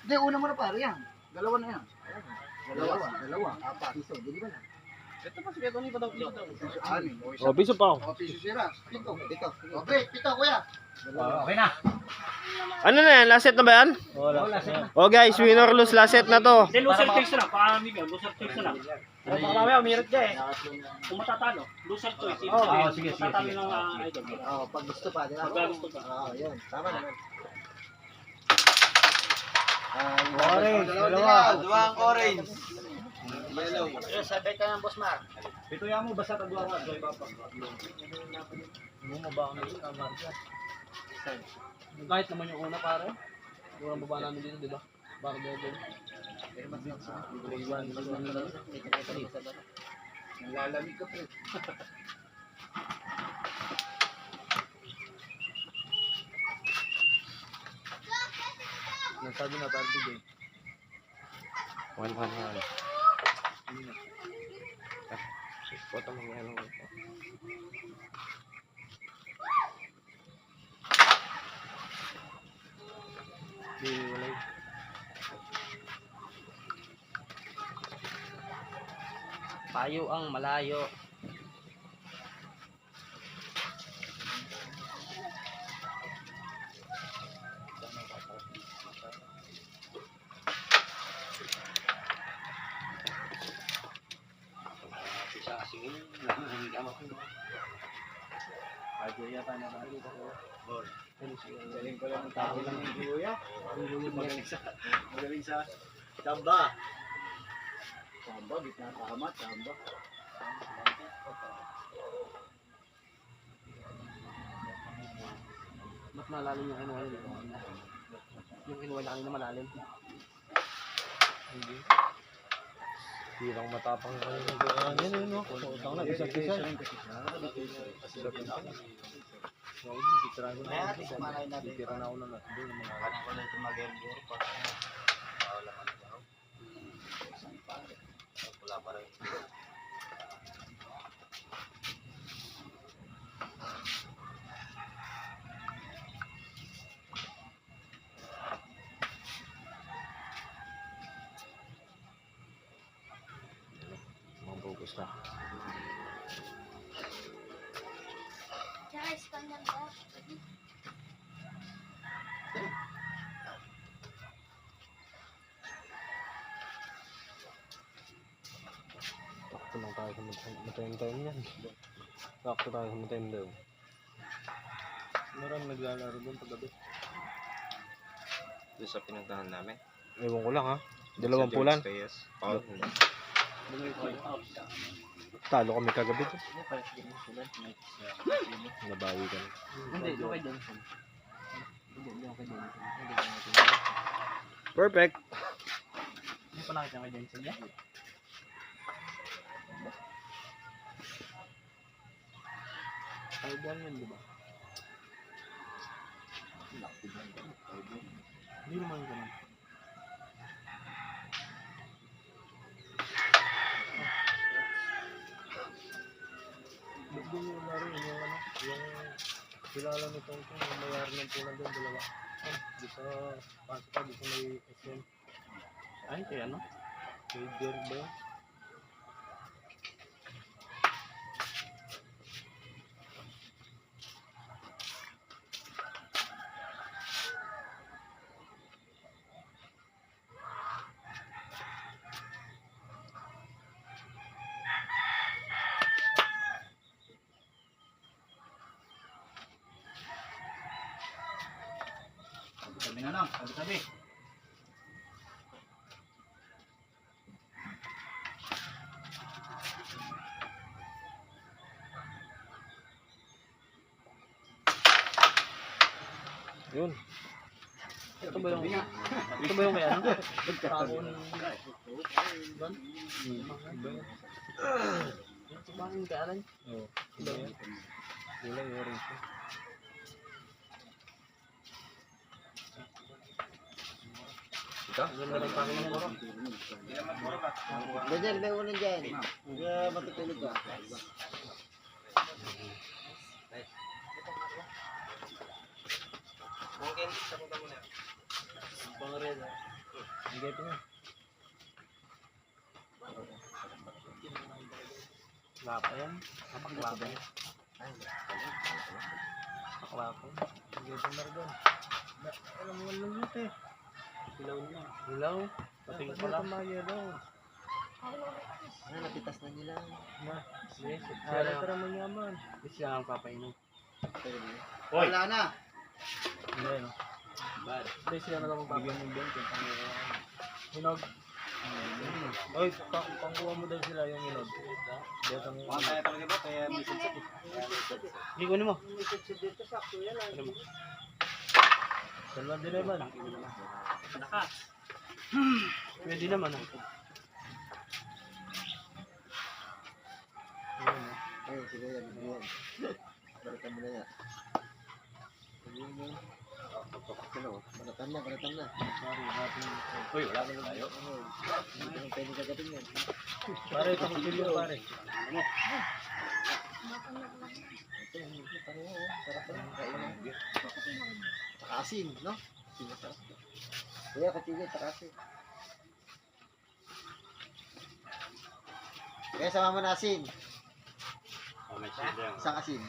Hindi, una mo na pare yan. Dalawa na yan. Dalawa. Apat. Piso, di ba na? Ito pa, sige, ito pa daw. Oh, piso pa. O, piso sira. Pito. Okay, pito kuya. Okay na. Ano na yan? Last set na ba yan? Oh guys, win or lose, last set na to. Hindi, loser choice na lang. Paano yun? Loser choice na lang. Baka mamaya, umirit ka eh. Kung matatalo, loser choice. Sige. Matatalo ng idol. Oo, pag gusto pa, di ba? Pag gusto pa. Oo, yun. Tama naman. Orange, Dalawang orange. Yellow. Sabay ka ng boss Mar. Ito yan mo, basta tagwa ka. Kahit naman yung una pare. Murang baba namin dito, di ba? Baka doon. Nalalamig ka pre. Nasabi na pare dito. 1-1 yan. Foto mo yan. Di wala. Payo ang malayo. Galing ko lang ng tao lang yung kuya. Magaling sa chamba. Chamba, gitna tama, chamba. Mas malalim yung kinuha nila. Yung kinuha niya kanina malalim. Hindi. Hirang matapang ka yung gano'n. Yan yun, no? Utang na, isa-isa. Titira na ako na doon. Parang ko na ito mag-airbor pa. Wala ka na daw. Wala pa rin. Focus na. Guys, kanya ba? Takto lang tayo sa matayang-tayang yan. Takto tayo sa matayang daw. Marami naglalaro doon paggabi. Doon sa pinagdahan namin. Ewan ko lang ha. Dalawang pulan. Paul. Talo kami kagabi to. Nabawi ka na. Hindi, okay din. Perfect. Hindi pa nakita kay Jensen niya. Kaibigan yun, di ba? Hindi naman ganun. Hindi yung laro yun, yung ano, yung kilala nitong yung mayari ng punan doon, dalawa. Di sa Pasca, di sa may SM. Ay, kaya ano? Kay Jerry ba yun? Sabi na lang, sabi. Yun. Ito ba yung kaya ano? Nagkakaroon ng doon? Iba yun. Ito ba yung kaalan? Oo. Iba yun. Kulay orange. Ito? Ganda rin kami na moro. Daniel, may unan dyan. Hindi matutulog ka. Ang candy, sa punta mo na. Pang red ha. Hindi ito nga. Lapa yan. Napaklapa yan. Napaklapa. Hindi ito margan. Alam mo lang ito eh. Hilaw na. Hilaw? Pating pa lang. Ano, napitas na nila. Na. Yes. Siya lang para manyaman. Siya lang papainom. Hoy! Wala na. Hindi no. Bad. Hindi siya na lang magbibigyan ng bento. Hinog. Oy, pangkuha mo daw sila yung hinog. Dito ang Kaya talaga ba? Kaya may sakit. Hindi ko mo. Ano mo? Salman din naman. Lakas. Pwede naman ah. Ay, sige yan. Baratan mo na yan. Baratan na. Uy, wala na tayo. Hindi ko pwede kagating yan. Pare, ito kutsilyo pare. Ito, pareho. Sarap pa rin. Kain na. Takasin, no? Sarap. Kuya, katigil, takasin. Kaya sama mo na asin. Isang asin.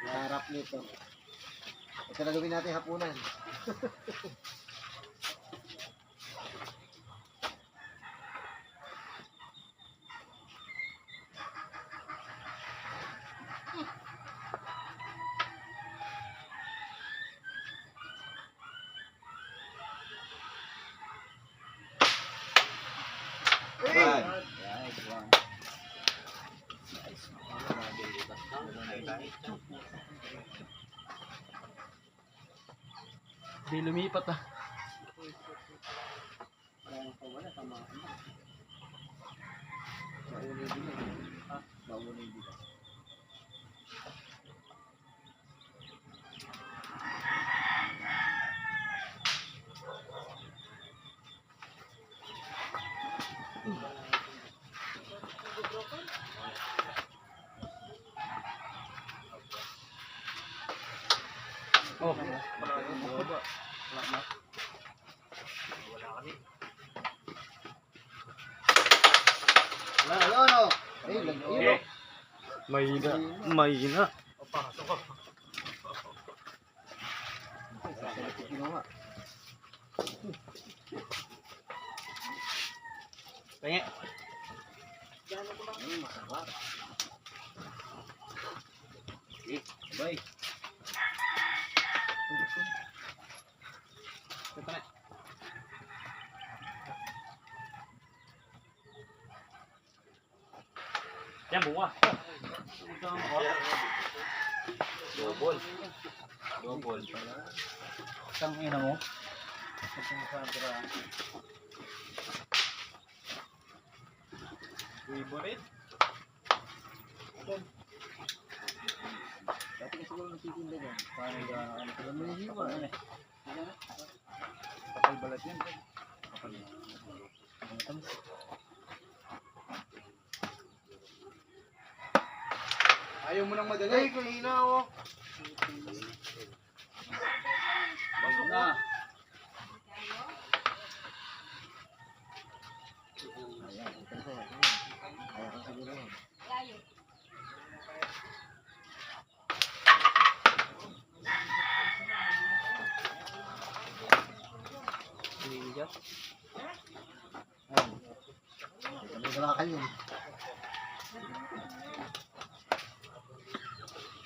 Sarap nito. Ito na gawin natin hapunan. Di lumipat ah. Oh, Ayun, oh. Ayun, ayun. mahina. Mahina. Ginawa. Pengen. Masarap. Bye. Ito na. Yan, bunga. Double. Isang ina mo. Favorite? Dati kasi yung nagtitinda dyan. Parang ano ko lang may hiwa. Kapal balat yan. Ayaw mo nang madali. Ay, kanina oh. Basok na. Ayan, ito na sa'yo. Kaya kang siguro yan. Hinihigas. May balakal yun.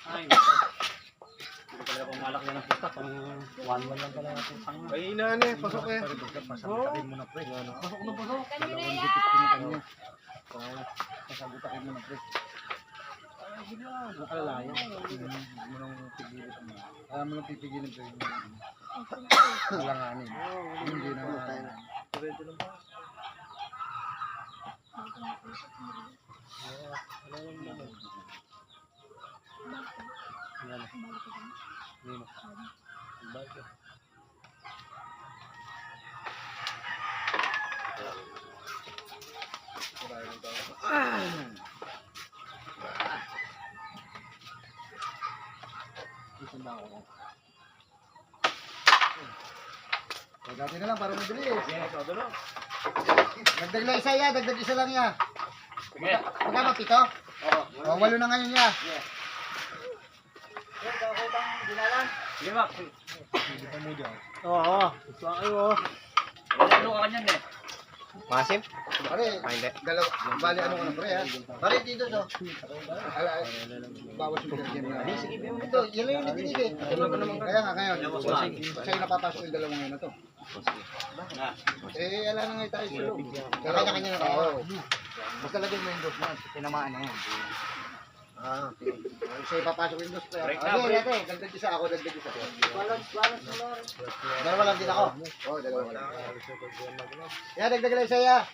Ay, hindi pala akong malak yan ang pista. Pang 1-1 lang pala natin. Ay, inaan eh. Pasok eh. Pasabutakin mo na pre. Pasok na pasok. Dalawang dikit ko na kanya. Pasabutakin mo na pre. Nakalaya. Hindi mo nang pigilit mo. Ayaw mo nang pipigilin pre. Malanganin. Hindi na tayo. Pwede lang pa. Nino. Bago. Dati na lang para mabilis. Sige, ikaw dulo. Dagdag lang isa ya, dagdag isa lang ya. Sige. Magkano, 7? Oo. O, 8 na ngayon ya. Sige, Mac. Oo. Gusto kayo. Ano ka kanyan eh? Masim? Pare, dalawa, bali ano ka na pre ha? Pare dito to. Bawas yung game na. Sige, ito, yan lang yung natinig eh. Kaya nga ngayon, sa'yo napapasok yung dalawa ngayon na to. Eh, ala na nga tayo silo. Kanya-kanya na tayo. Basta lagyan mo yung dos na, tinamaan na yan. Ah, okay. Sa'yo papasok yung dos. Break na, Okay, break. ate, dagdag isa ako, dagdag isa. Dalawa lang din ako. Oo, dalawa lang. Ya, dagdag lang isa ya.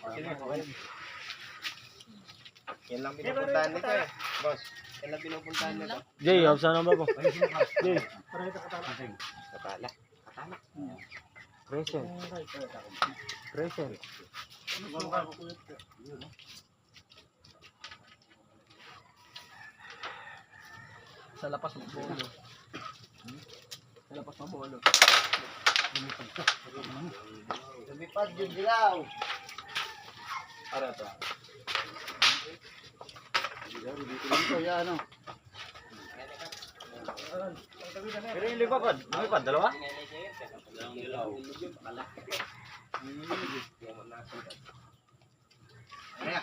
Yan lang pinupuntahan nito eh. Boss, yan lang pinupuntahan nito. Jay, absa na ba po? Jay. Katala. Present. Present. Sa lapas mo bolo. Sa lapas mo bolo. Lumipad yung dilaw. Para to. Dito, ya, ano. Pero yung lumipad, dalawa? Kaya.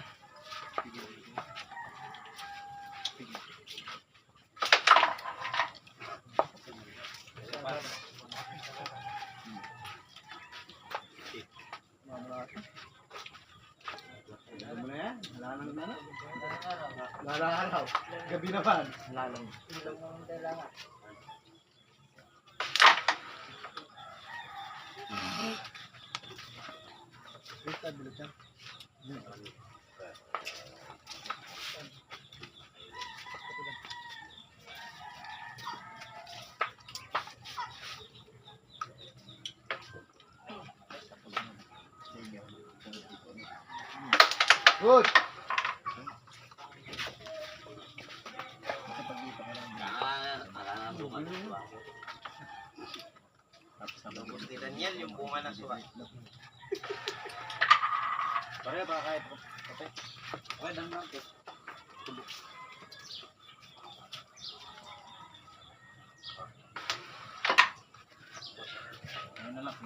Araw. Gabi naman. Good. Daniel, yung bunga ng suwa. Pare, baka kahit. Okay. Okay, dami lang. Ano na lang.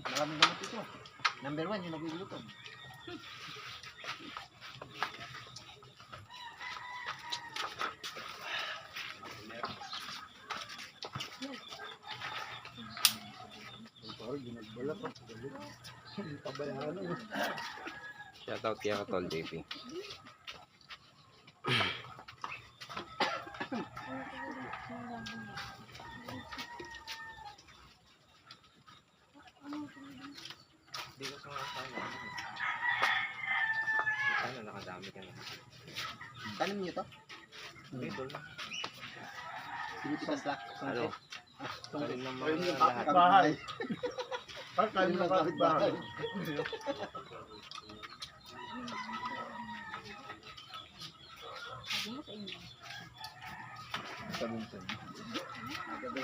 Maraming gamot ito. Number 1, yung nagluluto. Shoutout kaya ka tol, JP. Hindi ko sa mga sana. Sana nakadami ka na. Tanim niyo to? Dito lang. Pilipinas lang. Ano? Tanim ng mga Ayun yung lahat. bahay. Tanim ng kapitbahay.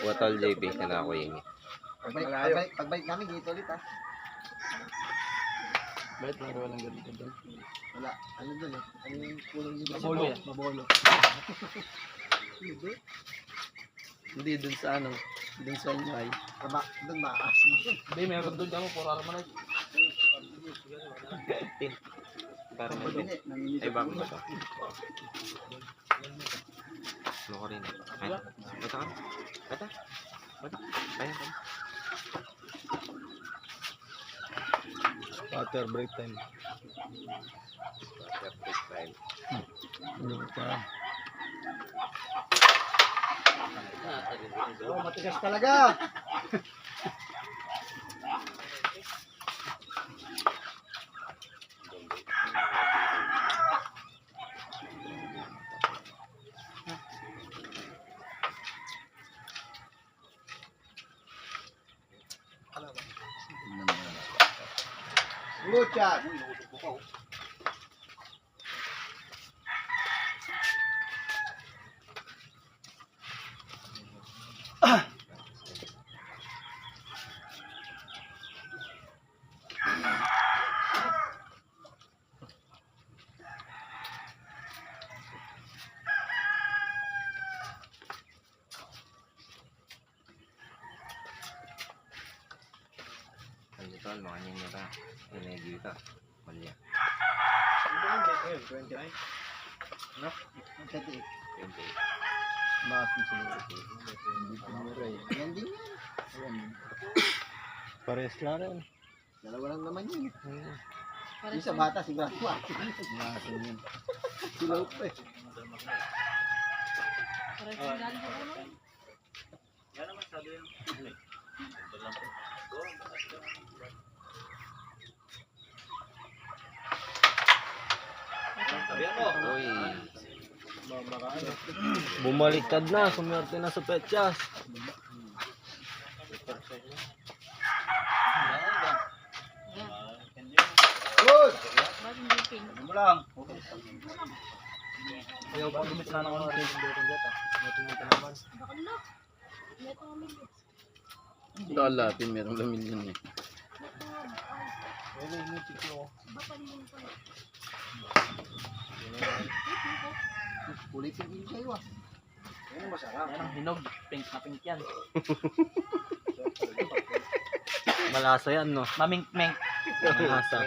Watol JP, kana ako yun. Pagbalik namin dito ulit ha. Bakit lang walang ganito doon? Wala. Ano dun eh? Ano yung kulong dito? Mabolo yan, mabolo. Hindi, dun sa ano, dun sa inyo ay. Doon maasim. Hindi, meron dun kamo, puro armanay. Para mo ito. Ay, bago ba ito? Ano ko rin? Ay, bata ka? Bata? Bata? Ayan ka? Water break time. Water break time. Ano pa? Oh, matigas talaga. Good shot. Ano tol, mga nyo ba? Energy ka. Malya. Ano? 28. 28. Bakit yung sinunod? Hindi pa mura eh. Yan din yan. Ayan. Pares lang rin. Dalawa lang naman yun. Hmm. Yung sa bata, sigurado ako. Natin yun. Sila pa eh. Yan naman sabi yung... Uy. Bumaliktad na, sumerte na sa petsyas. Good! Ano mo lang? Ayaw pa gumit na ako ng page doon dito. Ito nga ito naman. Lalapin, merong lamin yun eh. Ayaw yung music ko. Ulitin din sa'yo ah. Yan ang masarap. Yan ang hinog. Pink na pink yan. Malasa yan, no? Mamink-mink. Malasa.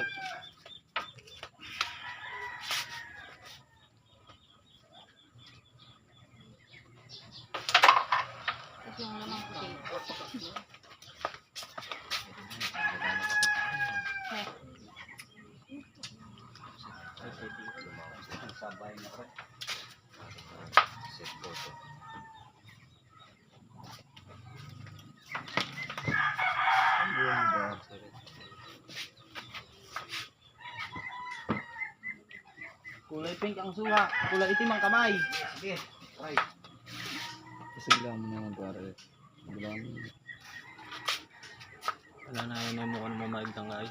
Sabay na rin. Set photo. Kulay pink ang suha. Kulay itim ang kamay. Sige. Try. Pasigla mo naman pare. Pasigla mo. Wala na yun yung mukha ng mamaig ng ay.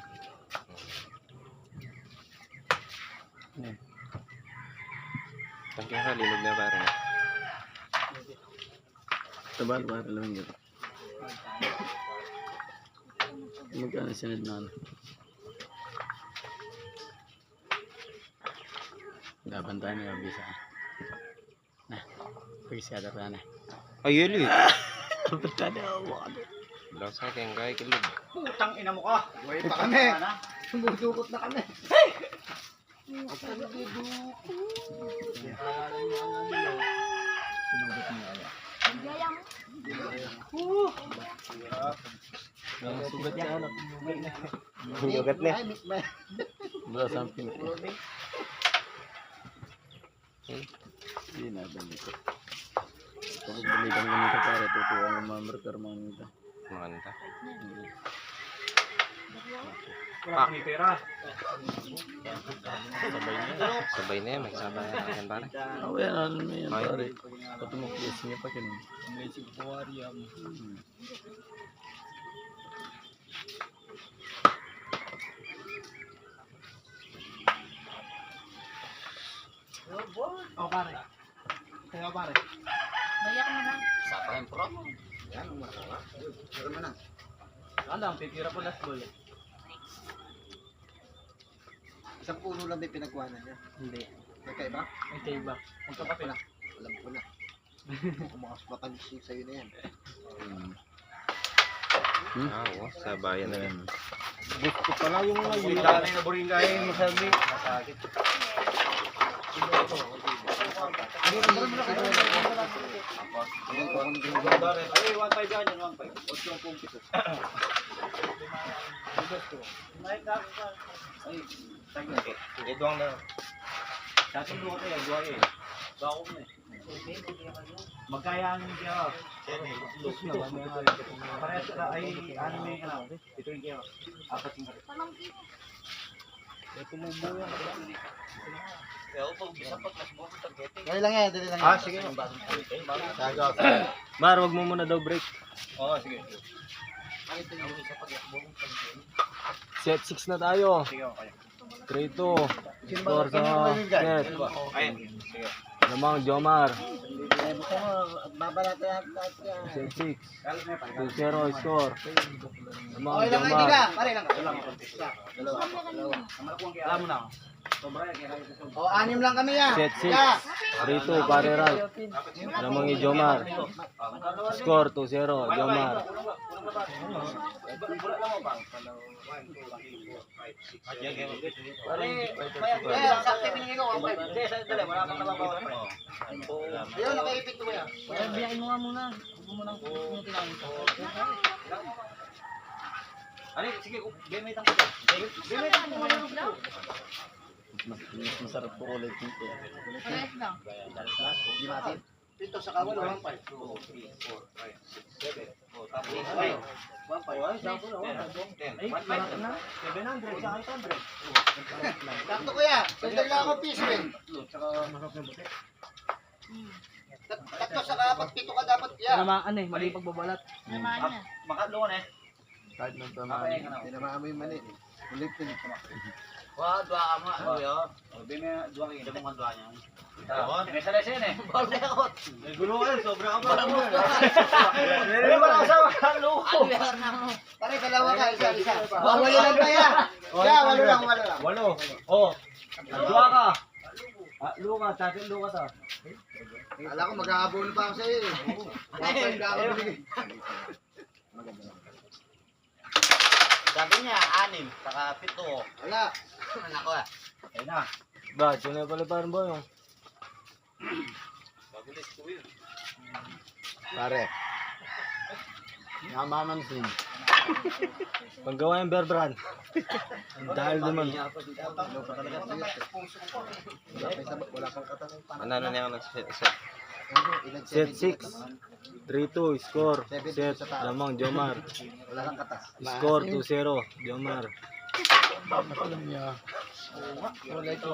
Tangkay ka, linog na pare. Tabal pare lang yun. Magkano sinad na ano? Laban tayo na yung bisa. Nah, pag-isada pa na. Ayun eh. Punta na ako. Bilang sa akin, kaya kilog. Putang ina mo ka. Buhay pa kami. Ano? Sumudukot na kami. Sinugot niya ay. Ang sugat niya anak. Yugat na. Wala sa ampin. Hindi na ba dito. Kung balikan ka nito pare, tutuwa ng mamarkar mga nito. Maganda. Wala kami pera. Sabay na yan, may sabay na yan pare. Oh, yan, ano na yan pare. Patumuklis niya pa kinun. Amazing aquarium. Oh, pare. Kaya pare. Yan, masarap. Pero mo na. Alam, pipira po last ball. Isang puno lang may pinagkuhanan niya. Hindi. Nagkaiba? Ang taiba. Magkakape. Wala. Alam ko na. Kung mga matamis yung sa'yo na yan. Ah, oo, sabayan na yan. Gusto pala yung mga yun. Dami na boringa eh. Masabi. Masakit. Ayun, kung ano yung Ay, 1.5 yan. 1.5. 8 piso. Ay, tayo na. Idwang na. Tatong luwa tayo. Duwa eh. Bako mo eh. Magkayaan yung kaya. Parehas ka ay ano may ano. Ito yung kaya. Apat yung kaya. Dali lang yan, dali lang yan. Ah, sige. Mar, wag mo muna daw break. Oo, sige. Set 6 na tayo. 3-2. Score sa set. Lamang Jomar. Buksan mo, babalatan lahat yan. Set 6. 2-0 score. Lamang Okay lang, hindi Jomar. ka. Pare lang. Alam mo na. O, 6 lang kami yan. Set 6. 3-2 pare Ralph. Lamang Jomar. Score 2-0 Jomar. Kaya, sakti binigay ko. Hindi, dali, wala kang nababawa. Ayun, nakaipit mo yan. Biyakin mo nga muna. Huwag mo nang Masarap po ulit dito. Di natin. Pito sa kawal, 1-5. 2, 3, 4, 5, 6, 7. O, tapos 1-5. 1-5 na. 700, sa 800. Sakto kuya, sandali lang ako piso eh. Tatlo sa kapat, pito ka dapat yan. Tinamaan eh, mali pagbabalat. Makadungan eh. Kahit nang tamaan. Tinamaan mo yung mali. Ulit din. Wah, dua ka mo. Ano yun? Sabi mo, dua kayo. Sabi mo, dua niya. May salasin eh. Balekot. Gulo ka, sobra ka ba? Hindi ba lang sa makaloko? Pare, dalawa ka, isa. Walo lang pa yan. Yeah, walo lang. 8. Oh. Dua ka. Luka, tatin luka to. Kala ko mag-aabono pa ako sa iyo eh. One-time na ako binigay. Sabi niya, 6, saka 7. Wala. Anak ko ah. Ayun na. Ba, yun na pala parang boy. Pare. Namamansin. Paggawa yung bear brand. Dahil naman. Wala pang katas. Ano na ako nag-set? Set 6. 3-2 score. Set lamang Jomar. Wala lang katas. Score 2-0 Jomar. Wala ito.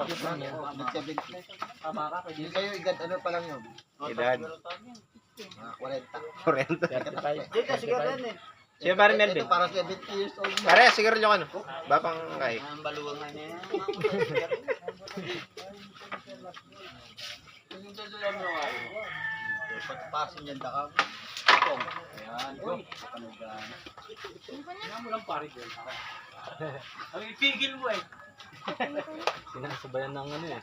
Tama ka. Hindi kayo igad. Ano pa lang yun? Edad. Mga 40. 40. Dito, siguro yan eh. Siya pare Melvin. Ito para 70 years old. Pare, siguro yung ano? Bapang kay. Ang baluwang nga niya. Pagpasin yan dakang. Ayan. Tingnan mo lang pare dyan. Ang ipigil mo eh. Sinasabayan ng ano eh.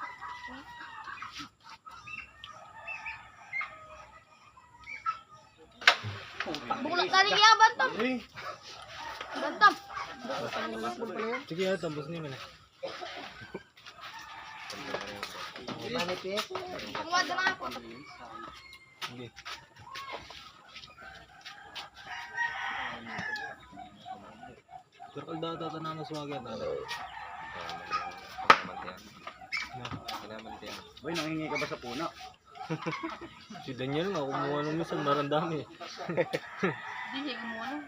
Bukulot tali ya, bantam. Bantam. Sige, tapos niyo na. Manipis. Kumuha na ako. Sige. Pero kalda tata na naswagyan. Boy, nangingi ka ba sa puno? Si Daniel nga, kumuha ng minsan marandami. Hindi kumuha na.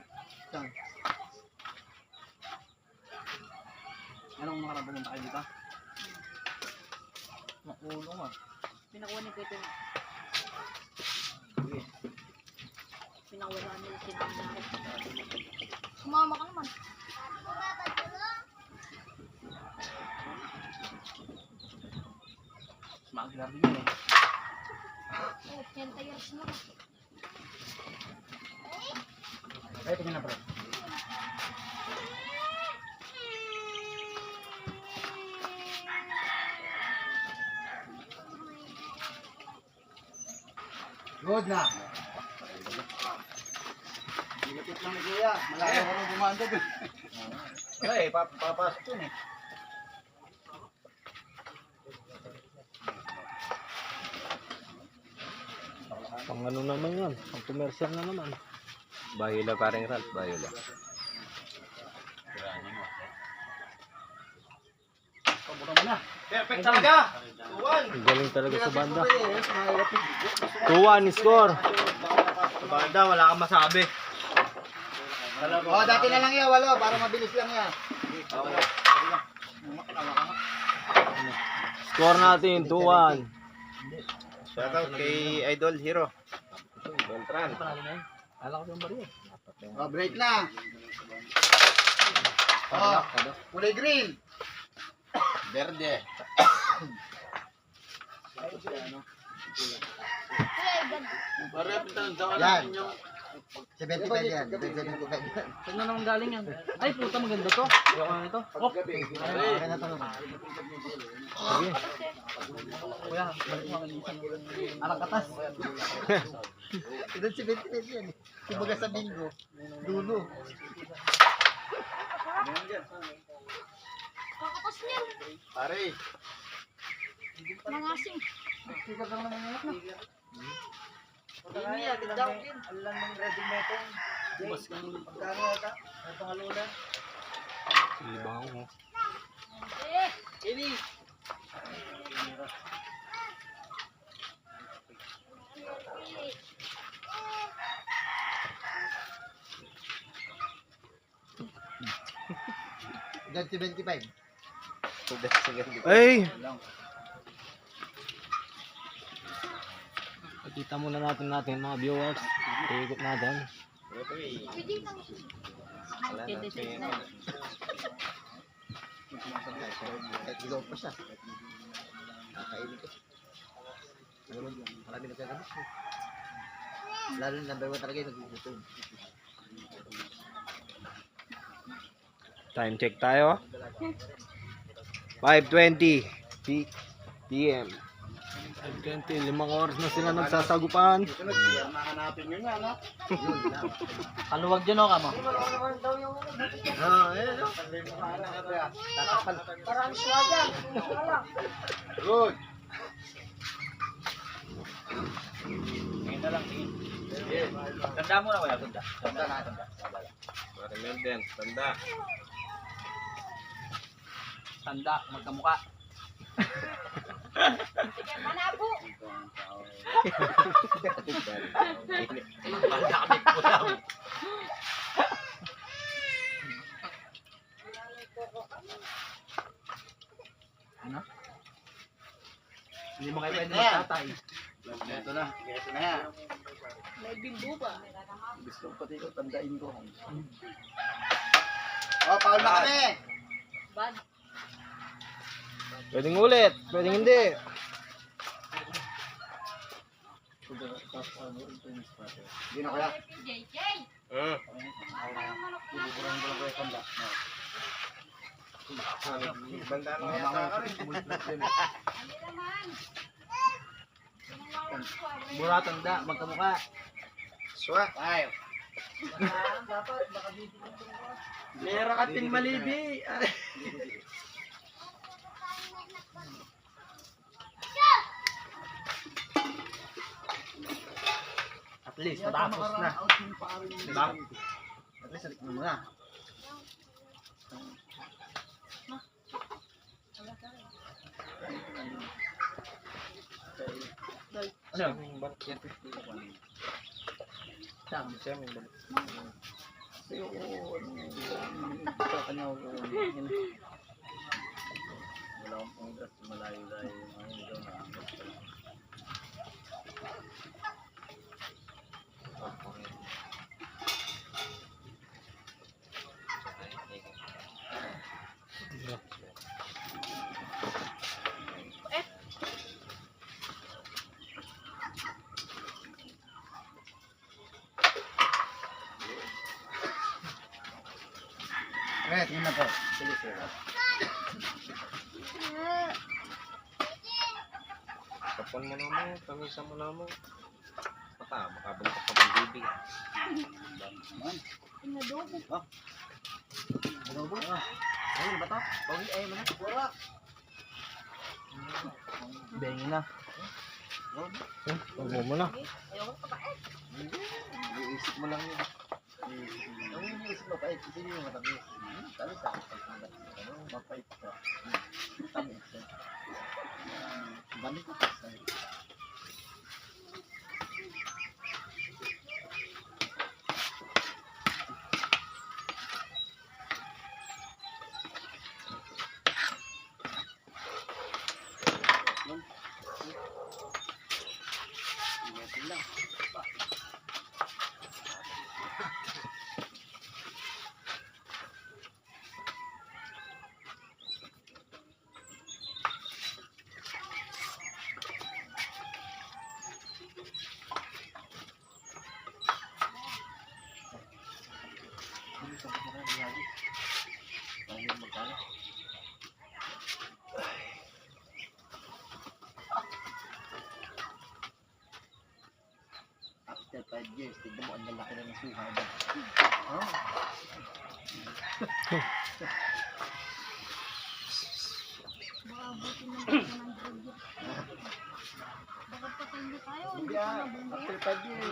Anong nakarabang ng tayo dito? Makulong ah. Pinakuha ni Peter. Pinakawala nila sinabi na ako. Sumama ka naman. Smuggler din yun eh. Oh, 10 years na. Ay, tingin na bro. Good na. Dilapit lang ni Kuya. Malayo ko nung bumanda doon. Ay, papasok yun eh. Pang ano naman yan, pang commercial na naman. Bahila parang Ralph, bahila. Pabuka mo na. Perfect talaga! Ang galing talaga sa banda. 2-1 score. Banda, wala kang masabi. Oh, dati na lang yan, walo. Para mabilis lang yan. Score natin 2-1. Shoutout kay Idol Hero. Beltran. Ala ko yung bariya. Oh, break na. Oh, kulay green. Verde. Kuya, Igan. Yan. 75 yan. 75 yan. Saan na naman galing yan? Ay, puta, maganda to. Ayoko na nito. Oh, Okay na to. sige. Kuya, balik mo kalisan ng Anak katas. Ito 75 yan. Kumbaga sa bingo. Dulo. Kakatas niyan. Pare. Mangasing. Ini ya, tindaw din. Alam ng ready metong. Mas pagkano ata? Ang pangalula. Ibang mo. Eh, Ini. Yan 75. Ay! Nakita muna natin mga viewers. Ikot natin. pwede lang. Kahit ilaw pa siya. Nakainin ko. Marami nagkakabit. Lalo na number 1 talaga yung nagugutom. Time check tayo. 5:20 PM. 5:20, 5 oras na sila nagsasagupan. Kaluwag dyan o ka mo? Ayun o. Tatakpan. Parang swagan. Good. Tanda mo na wala, tanda. Tanda na, tanda. Pare Melden, tanda. Tanda, magkamuka. Sige, manabo. Hindi mo kayo pwede magtatay. Ito na. Ito na yan. May bimbo ba? Gusto ko pati ko tandain ko. Oh, paul na kami. Bad. Pwedeng ulit, pwedeng hindi. Hindi na kaya. JJ. Banda na yata. Hindi naman. Mura tanda, magkamuka. Swa. Ay. Meron ka ting malibi. At least, matapos na. Diba? At least, salik mo na. Ano? Okay, tingnan na po. Kapon mo na mo, pamisa mo na mo. Baka, makabuntok ka pang bibig. Inadobo. Adobo. Ayun ba to? Pawin, ayun mo na. Wala. Bengi na. Huwag mo na. Ayoko pa eh. Iisip mo lang yun. Ang iniisip mo pa eh. Kasi yung matamis. Tamis sa akin. Ano, mapait ka. Tamis. Balik ko pa sa'yo. 5 years. Tignan mo, ang lalaki na ng suha niya. Oh. Baka abutin ng 100 years. Bakit pa tayo tayo? Hindi after 5 years.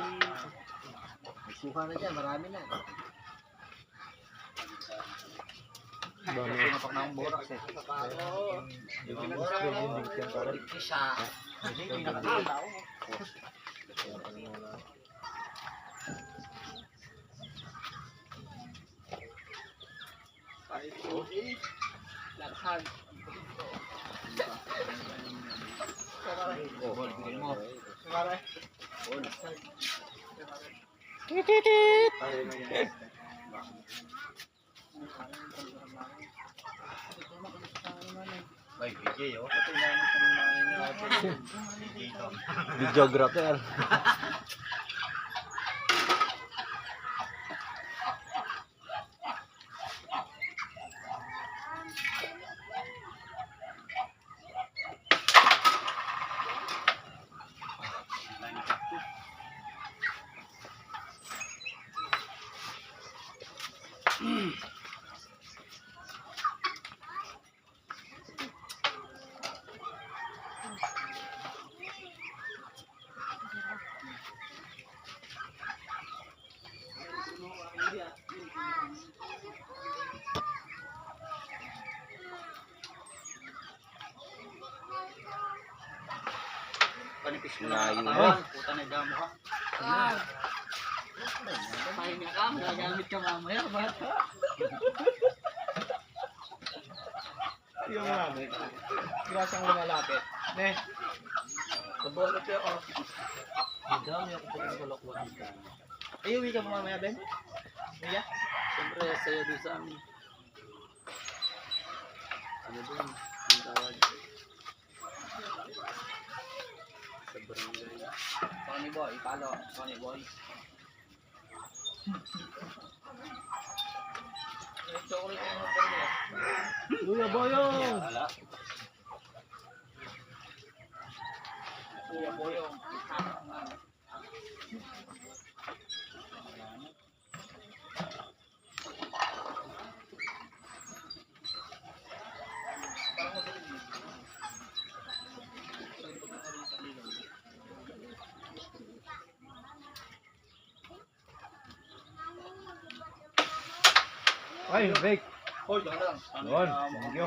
May suha na dyan, marami na. Dami. Pinapak na akong borax eh. Isa. Hindi, may nakakatawa. Laksan. Oh, bigay mo. Ay, bigay oh. Pati na ng panginain natin. Videographer. Panipis mo Layo na. na. Puta na damo ka. Pahinga ka, magagamit ka mamaya, bata. Yung namin. Grasang lumalapit. Ne. Sabonot siya ako. Ang dami ako pala kulak-kulak. Ay, uwi ka pa mamaya, Ben? Uya? Siyempre, saya doon sa amin. Ano doon? Ang tawag. Sa barangay. Sonny Boy, palo. Sonny Boy. Chocolate yung motor niya. Kuya Boyong! Kuya Boyong. Ay, break! Hoy, dyan lang. Yun, thank you.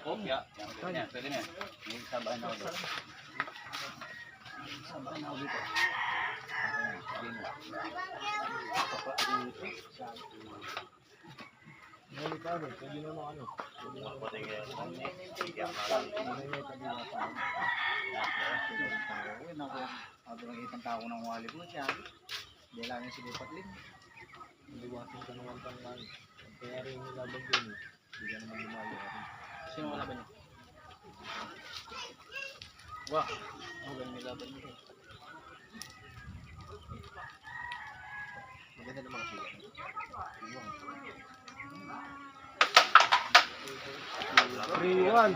Kopya. Pwede na. Pwede na. May sabaan ako doon. Sabaan ako dito. Ngayon pa rin, pwede na ano. Ako nakikita tao ng wallet mo siya. Hindi lang yung silipat din. Iwasin ka naman pang lang. Kaya rin yung laban dun eh. Hindi ka naman lumayo ka rin. Sino ang laban niya? Wah, ang galing yung laban niya. Maganda ng mga siya. 3-1.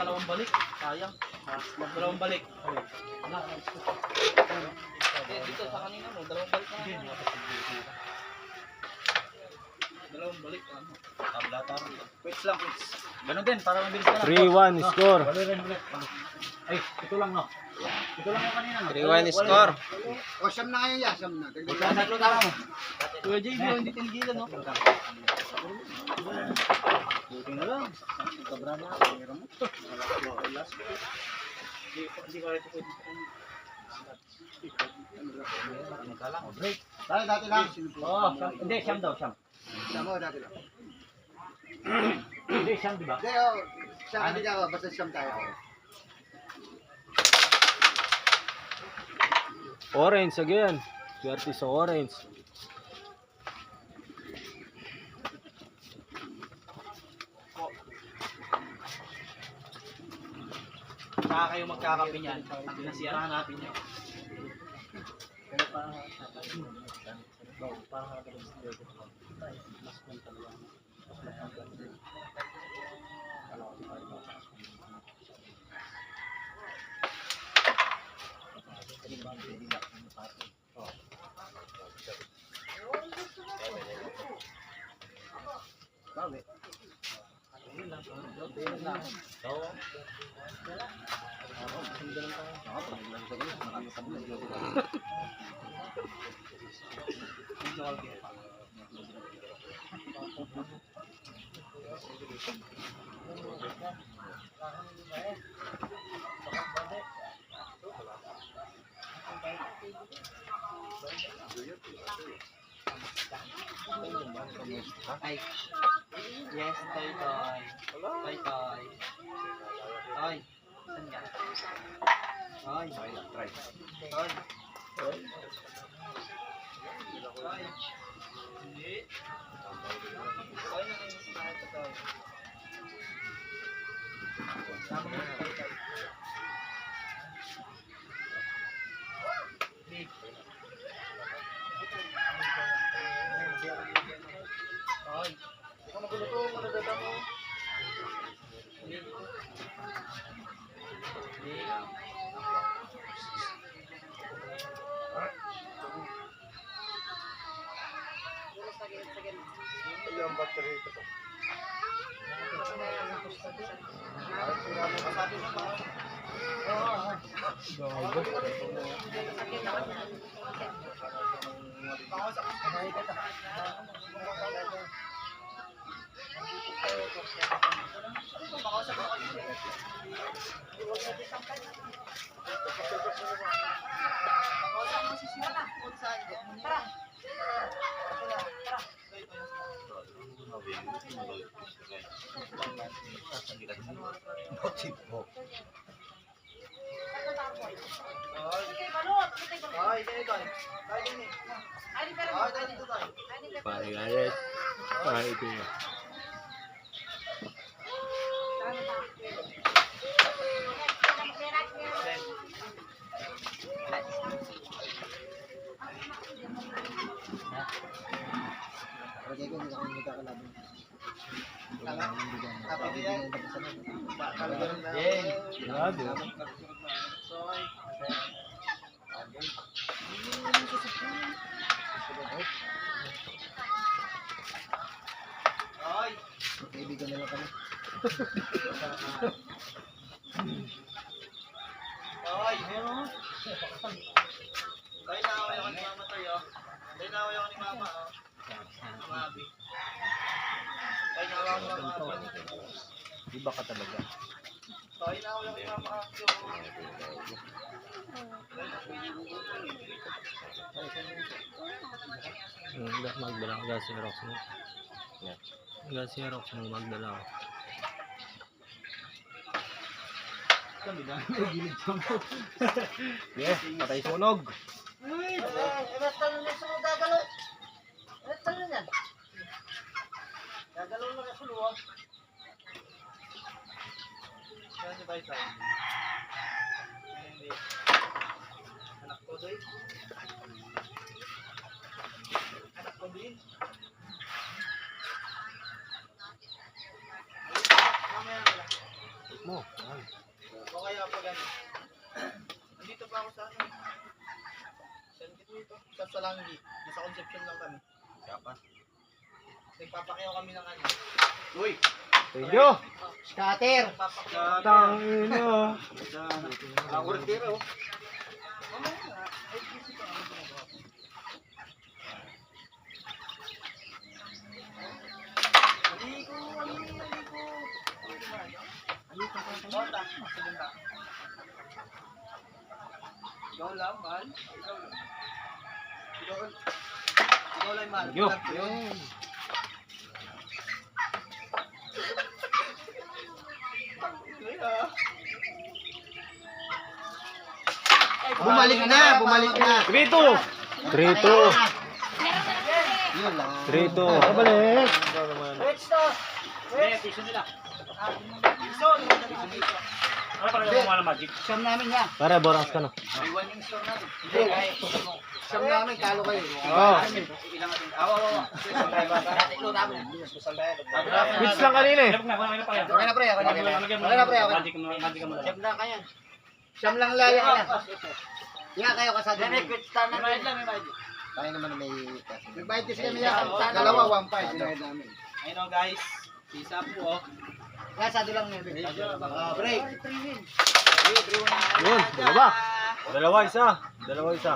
Dalawang balik, sayang. Dalawang balik. Dito sa kanina mo, dalawang balik na. Dalawang balik. Ano? Tablatar. Quits lang, quits. Ganun din, para mabilis ka lang. 3-1 score. Ay, ito lang no. Ito lang yung kanina no. 3-1 score. O, siyam na ngayon ya, siyam na. Tatlo tama mo. Kuya JB, hindi tinigilan no. Buti na lang. Sobra na. Meron mo. Hindi ko rin pwede. Break. Tayo dati lang. Oo, hindi, siyam daw, siyam. Tama dati lang. Hindi, siyam diba? Hindi, oh. Siyam, hindi ka. Basta siyam tayo. Orange again. Swerte sa orange. Saka kayo magkakape niyan. Nasirahan natin yun. Bawi. Ay. Yes, toy. Toy. Toy. Saan yan? Toy. Toy. Toy. Hindi. Toy na kayo sa lahat, toy. Sama mo sa toy. Big. Toy. Kung naguluto, managata mo. Big. Big. Yung battery ito po. Pare guys. Pare itu. Kasi kung hindi kami magkakalaban. Grabe. Kaibigan na lang kami. Toy. Toy, naaway ako ni Mama Toy, oh. Toy, naaway ako ni Mama, oh. Mama Abi. Toy, naaway ako ni Mama Abi. Iba ka talaga. Toy, naaway ako ni Mama Abi, Gas magdala ko, gas Xerox mo. Gas Xerox mo magdala ko. Yes, patay sunog. Gagalaw na kasi luwa. Yan si Bay Tay. Hindi. Anak ko doy. Anak ko din. Mamaya na lang. Mo. O kaya pag ano. Nandito pa ako sa ano. Saan dito? Sa Salanggi. Nasa Concepcion lang kami. Siapa? Nagpapakiyaw kami ng ano. Uy! Pedro. Scatter! Nagpapakiyaw. Tangino. Ang urtiro. Mamaya nga. Ay, busy pa ako ginagawa ko. Aligo. Bota. Sige na. Ikaw lang, man. Ikaw lang. Ikaw lang, man. Yo. Yun. Bumalik na! Bumalik na! Trito. Trito. Yun lang. Trito. Balik. Eh, piso nila. Ano para yung mga magic? Siyam namin yan. Para boras ka na. May one yung store natin. Hindi, kahit Siyam namin, talo kayo. Oo. Ilang ating... Awa. Bits lang kanina eh. Okay na pa yan. Okay na pre, okay na. Okay Okay na pre, okay na. Magic mo lang. Siyam na kaya. Siyam lang laya na. Yan kayo kasado. May bayad lang, may bayad. Tayo naman may... May bayad kasi kami yan. Dalawa, 1.5. Dinayad namin. Ayun o guys. Sisa po oh. Kasado lang nyo. Break. Yun, dalawa. Dalawa isa.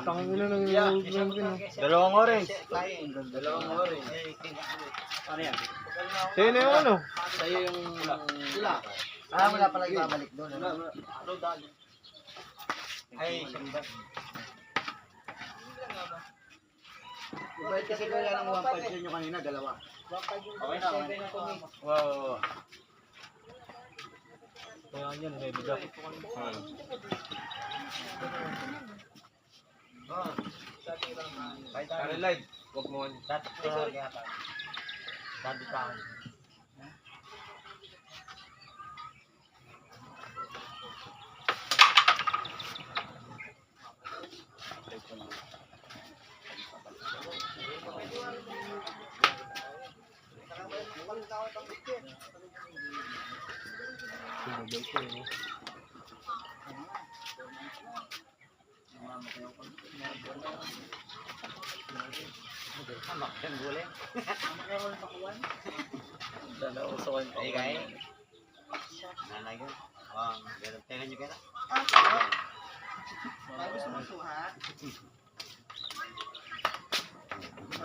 Tangin na ng yung Dalawang orange. Dalawang orange. Ano yan? Sa'yo na yung ano? Sa'yo yung... Sila. Wala pala ibabalik doon. Ay, siyamba. Ibalik kasi ko yan ang 1.5 nyo kanina, dalawa. Okay na. Wow. Kaya yan, may bigat. Ano live? Huwag mo. Sabi pa ako.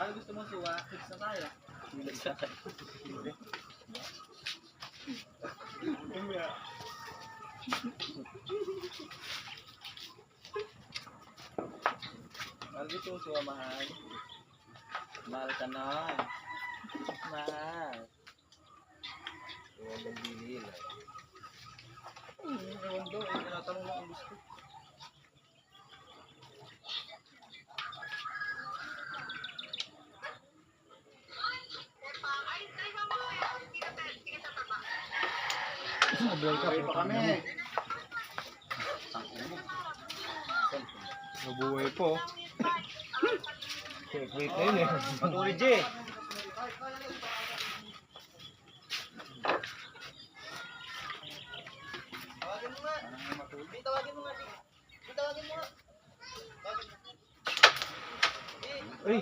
Gusto mo suwa? Fix na tayo. Mahal gusto mo suwa, mahal. Mahal ka na. Mahal. Huwag ang bilil. Ewan daw, tinatanong mo kung gusto. Break pa kami. Nabuhay po. Wait na yun eh. Patuloy, J. Uy!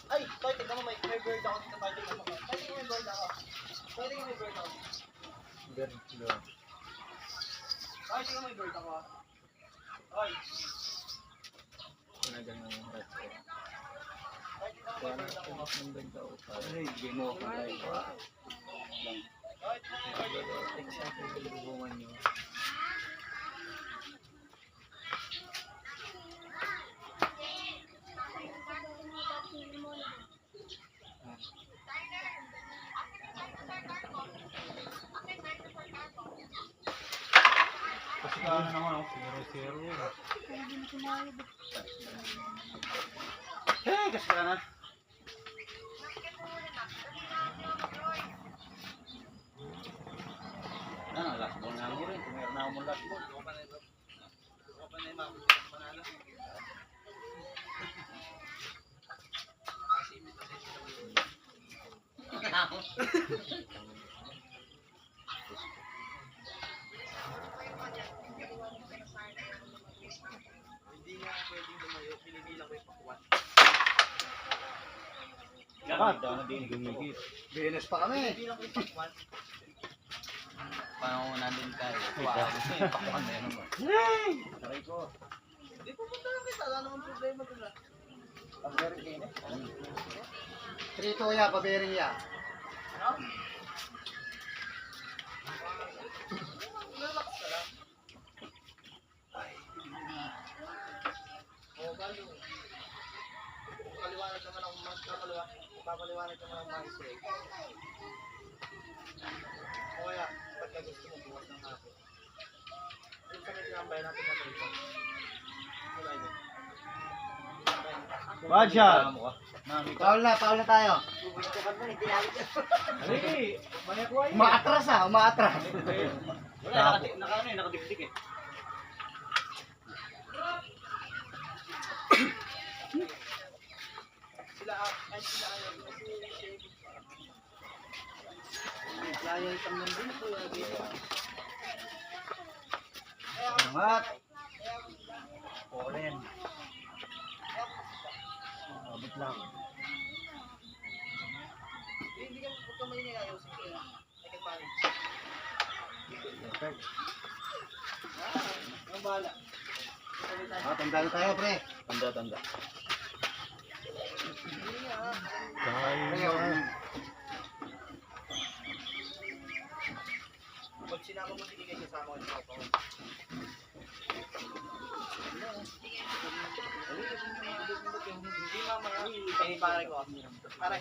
Ay, Toy, tignan mo, may bird ako dito. Pwede mo may bird ako. Pwede mo may bird ako. Toy, tignan mo may bird ako. Toy. Ay, tignan mo may bird ako. Ay, game over. Toy, tignan mo may bird ako. Kasi ano naman oh. 0-0 yun. Hindi na kumayod. Hey, kasi ka na. Last ball na mo rin. Kung meron na akong last ball. Open na yung mga manalo. Bihinas pa kami. Paano nandun tayo? Pakuan na yun mo. Saray ko. Hindi pupunta lang kita. Wala naman problema doon lang. Pabering kayo na. 3-2 ya, pabering ya. Ano? Relax ka lang. Oo, balo. Papaliwanag naman ako papaliwanag naman ang mga isay. O kaya, pagka gusto mo bukas ng hapon. Yung sa nagkambay natin na ito. Wala yun. Bad shot! Paul na tayo. Hey, banyak ko ay. Umaatras ah, umaatras. Wala, nakadikdik eh. Salamat. Polen. Abot lang. Tanda na tayo, pre. Tanda. Pag sinama mo, sige kayo kasama ko sa ako. Hindi mamaya. Ay, pare ko. Pare.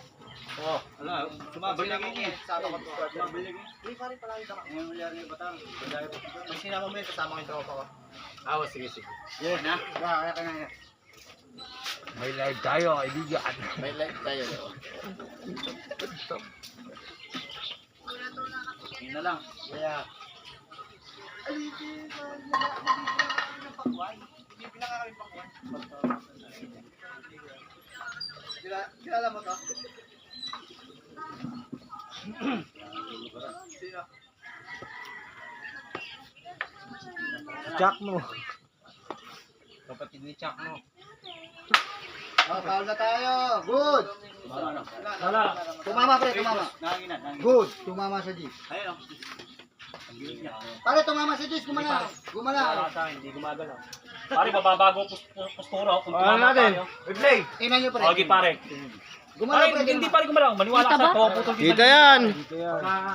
Oh, wala, sumabay lagi niya. Sama ko to. Sumabay lagi. Hindi, pare, palagi ka. Ngayon nangyari yung batang. Pag sinama mo yun, kasama ko yung tropa ko. Sige. Yes. Na? Kaya ka na yan. May live tayo, kaibigan. May live tayo. Yun na lang. Kaya. Kilala mo to? Sino? Jack mo. Kapatid ni Chuck, no? Oh, foul na tayo. Good. Wala. Tumama, pre, tumama. Nanginan. Good. Tumama sa G. Ayun oh. Ang gilig niya. Pare, tumama sa G. Gumala. Wala Gumala. sa akin, hindi gumagalaw. Pare, bababago ang postura ko kung Ano tumama natin? tayo. Replay. Tingnan nyo, pre. Okay, pare. Gumala, Pare, pre. hindi pare gumalaw. Maniwala ka sa to. Kita yan. Mga